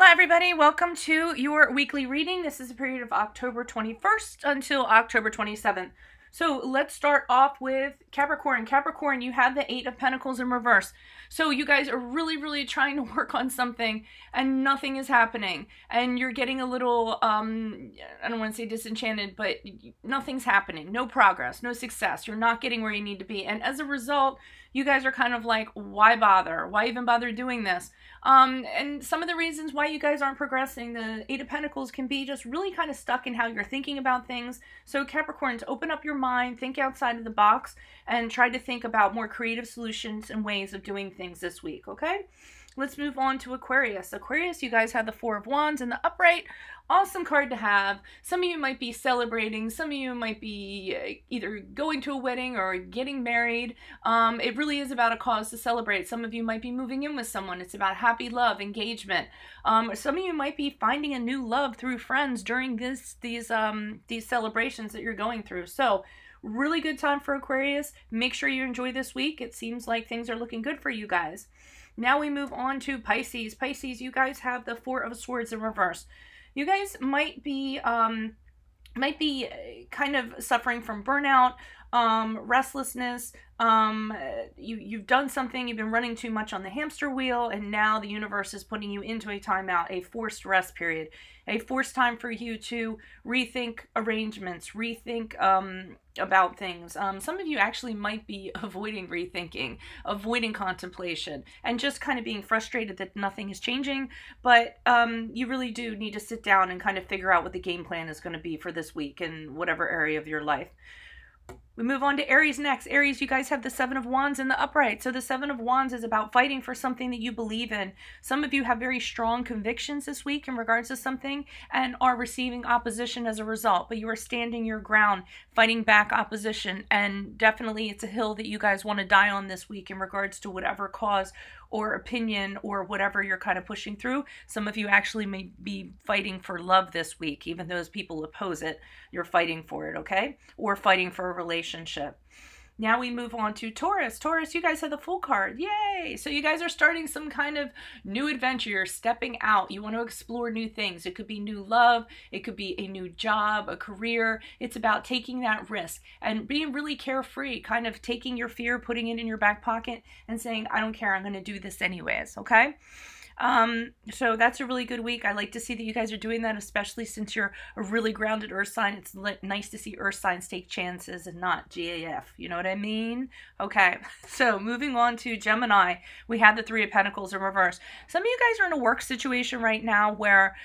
everybody. Welcome to your weekly reading. This is a period of October 21st until October 27th. So let's start off with Capricorn. Capricorn, you have the Eight of Pentacles in reverse. So you guys are really trying to work on something and nothing is happening. And you're getting a little, I don't want to say disenchanted, but nothing's happening. No progress, no success. You're not getting where you need to be. And as a result, you guys are kind of like, why bother? Why even bother doing this? And some of the reasons why you guys aren't progressing, the Eight of Pentacles can be just really kind of stuck in how you're thinking about things. So Capricorns, open up your mind, think outside of the box, and try to think about more creative solutions and ways of doing things this week, okay? Let's move on to Aquarius. Aquarius, you guys have the Four of Wands in the upright. Awesome card to have. Some of you might be celebrating. Some of you might be either going to a wedding or getting married. It really is about a cause to celebrate. Some of you might be moving in with someone. It's about happy love, engagement. Some of you might be finding a new love through friends during these celebrations that you're going through. So really good time for Aquarius. Make sure you enjoy this week. It seems like things are looking good for you guys. Now we move on to Pisces. Pisces, you guys have the Four of Swords in reverse. You guys might be kind of suffering from burnout, restlessness. You've done something, you've been running too much on the hamster wheel, and now the universe is putting you into a timeout, a forced rest period, a forced time for you to rethink arrangements, rethink about things. Some of you actually might be avoiding rethinking, avoiding contemplation, and just kind of being frustrated that nothing is changing, but you really do need to sit down and kind of figure out what the game plan is going to be for this week in whatever area of your life. We move on to Aries next. Aries, you guys have the Seven of Wands in the upright. So the Seven of Wands is about fighting for something that you believe in. Some of you have very strong convictions this week in regards to something and are receiving opposition as a result, but you are standing your ground, fighting back opposition, and definitely it's a hill that you guys want to die on this week in regards to whatever cause or opinion or whatever you're kind of pushing through. Some of you actually may be fighting for love this week, even though those people oppose it. You're fighting for it, okay? Or fighting for a relationship. Now we move on to Taurus. Taurus, you guys have the Fool card. Yay! So you guys are starting some kind of new adventure. You're stepping out. You want to explore new things. It could be new love. It could be a new job, a career. It's about taking that risk and being really carefree, kind of taking your fear, putting it in your back pocket and saying, I don't care. I'm going to do this anyways. Okay? So that's a really good week. I like to see that you guys are doing that, especially since you're a really grounded earth sign. It's nice to see earth signs take chances and not GAF. You know what I mean? Okay. So moving on to Gemini, we have the Three of Pentacles in reverse. Some of you guys are in a work situation right now where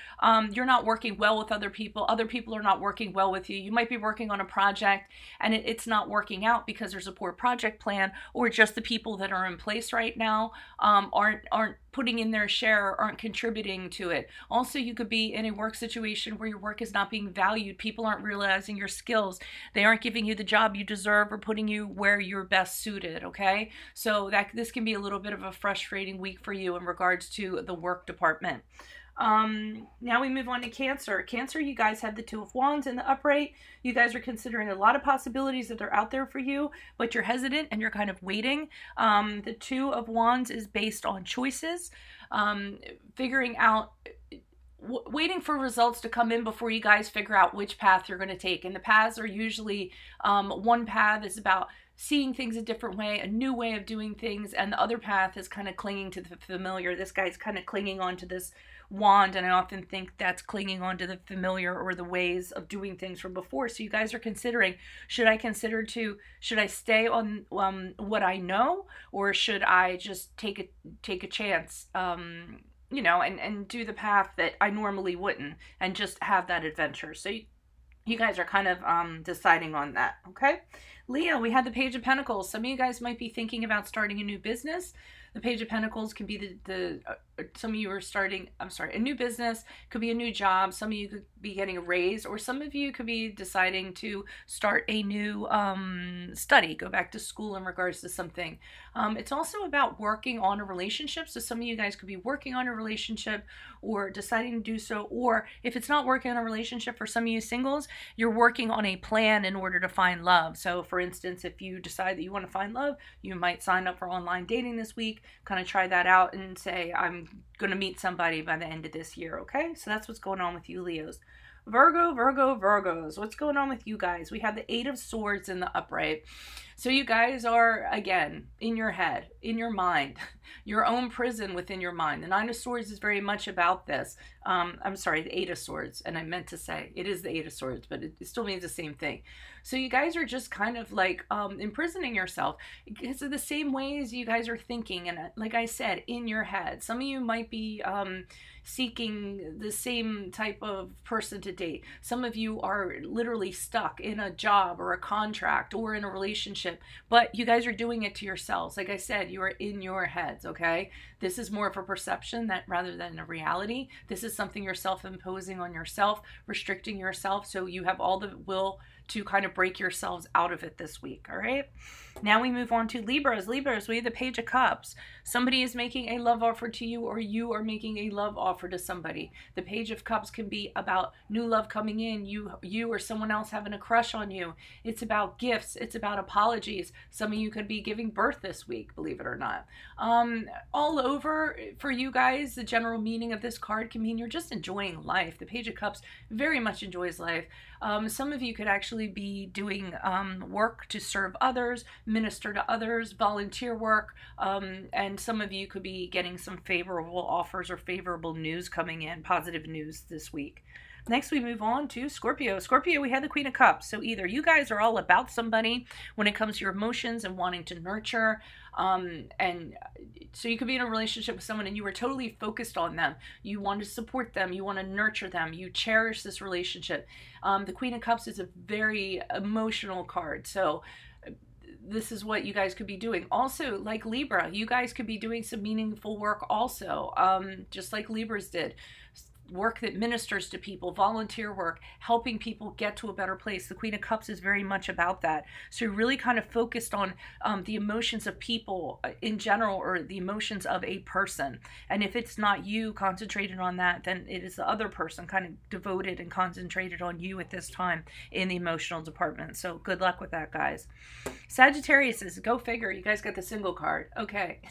you're not working well with other people. Other people are not working well with you. You might be working on a project and it's not working out because there's a poor project plan, or just the people that are in place right now aren't putting in their share, aren't contributing to it. Also, you could be in a work situation where your work is not being valued. People aren't realizing your skills. They aren't giving you the job you deserve or putting you where you're best suited, okay? So this can be a little bit of a frustrating week for you in regards to the work department. Now we move on to Cancer. Cancer, you guys have the Two of Wands in the upright. You guys are considering a lot of possibilities that are out there for you, but you're hesitant and you're kind of waiting. The Two of Wands is based on choices, figuring out, waiting for results to come in before you guys figure out which path you're going to take. And the paths are usually, one path is about seeing things a different way, a new way of doing things, and the other path is kind of clinging to the familiar. This guy's kind of clinging on to this wand, and I often think that's clinging on to the familiar or the ways of doing things from before. So you guys are considering, should I stay on what I know, or should I just take a chance, you know, and do the path that I normally wouldn't and just have that adventure. So you guys are kind of deciding on that, okay? Leo, we had the Page of Pentacles. Some of you guys might be thinking about starting a new business. The Page of Pentacles can be some of you are starting, a new business, could be a new job. Some of you could be getting a raise, or some of you could be deciding to start a new study, go back to school in regards to something. It's also about working on a relationship. So some of you guys could be working on a relationship or deciding to do so, or if it's not working on a relationship, for some of you singles, you're working on a plan in order to find love. So for instance, if you decide that you want to find love, you might sign up for online dating this week, kind of try that out and say, I'm going to meet somebody by the end of this year, okay? So that's what's going on with you, Leos. Virgos. What's going on with you guys? We have the Eight of Swords in the upright. So you guys are, again, in your head, in your mind, your own prison within your mind. The Nine of Swords is very much about this. I'm sorry, the Eight of Swords. And I meant to say it is the Eight of Swords, but it still means the same thing. So you guys are just kind of like imprisoning yourself. It's the same ways you guys are thinking. And like I said, in your head. Some of you might be seeking the same type of person to date. Some of you are literally stuck in a job or a contract or in a relationship, but you guys are doing it to yourselves. Like I said, you are in your heads, okay? This is more of a perception that rather than a reality. This is something you're self-imposing on yourself, restricting yourself, so you have all the will to kind of break yourselves out of it this week, all right? Now we move on to Libras. Libras, we have the Page of Cups. Somebody is making a love offer to you, or you are making a love offer to somebody. The Page of Cups can be about new love coming in, you or someone else having a crush on you. It's about gifts. It's about apologies. Some of you could be giving birth this week, believe it or not. All over for you guys, the general meaning of this card can mean you're just enjoying life. The Page of Cups very much enjoys life. Some of you could actually be doing work to serve others, minister to others, volunteer work, and some of you could be getting some favorable offers or favorable news coming in, positive news this week. Next, we move on to Scorpio. Scorpio, we have the Queen of Cups. So either you guys are all about somebody when it comes to your emotions and wanting to nurture. And so you could be in a relationship with someone and you were totally focused on them. You want to support them. You want to nurture them. You cherish this relationship. The Queen of Cups is a very emotional card. So this is what you guys could be doing. Also, like Libra, you guys could be doing some meaningful work also, just like Libras did. Work that ministers to people, volunteer work, helping people get to a better place. The Queen of Cups is very much about that. So you're really kind of focused on the emotions of people in general, or the emotions of a person. And if it's not you concentrated on that, then it is the other person kind of devoted and concentrated on you at this time in the emotional department. So good luck with that, guys. Sagittarius is, go figure, you guys got the single card. Okay.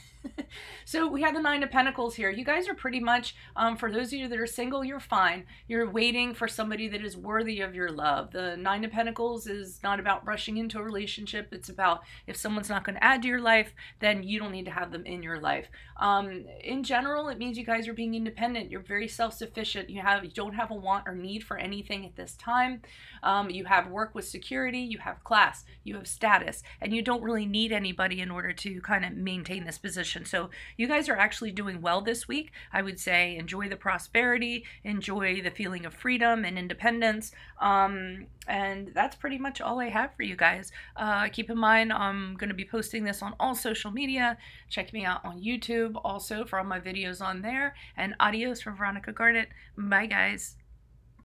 So we have the Nine of Pentacles here. You guys are pretty much, for those of you that are single, you're fine. You're waiting for somebody that is worthy of your love. The Nine of Pentacles is not about rushing into a relationship. It's about if someone's not going to add to your life, then you don't need to have them in your life. In general, it means you guys are being independent. You're very self-sufficient. You don't have a want or need for anything at this time. You have work with security. You have class. You have status. And you don't really need anybody in order to kind of maintain this position. So you guys are actually doing well this week. I would say enjoy the prosperity, enjoy the feeling of freedom and independence. And that's pretty much all I have for you guys. Keep in mind, I'm going to be posting this on all social media. Check me out on YouTube also for all my videos on there. And adios from Veronica Garnett. Bye, guys.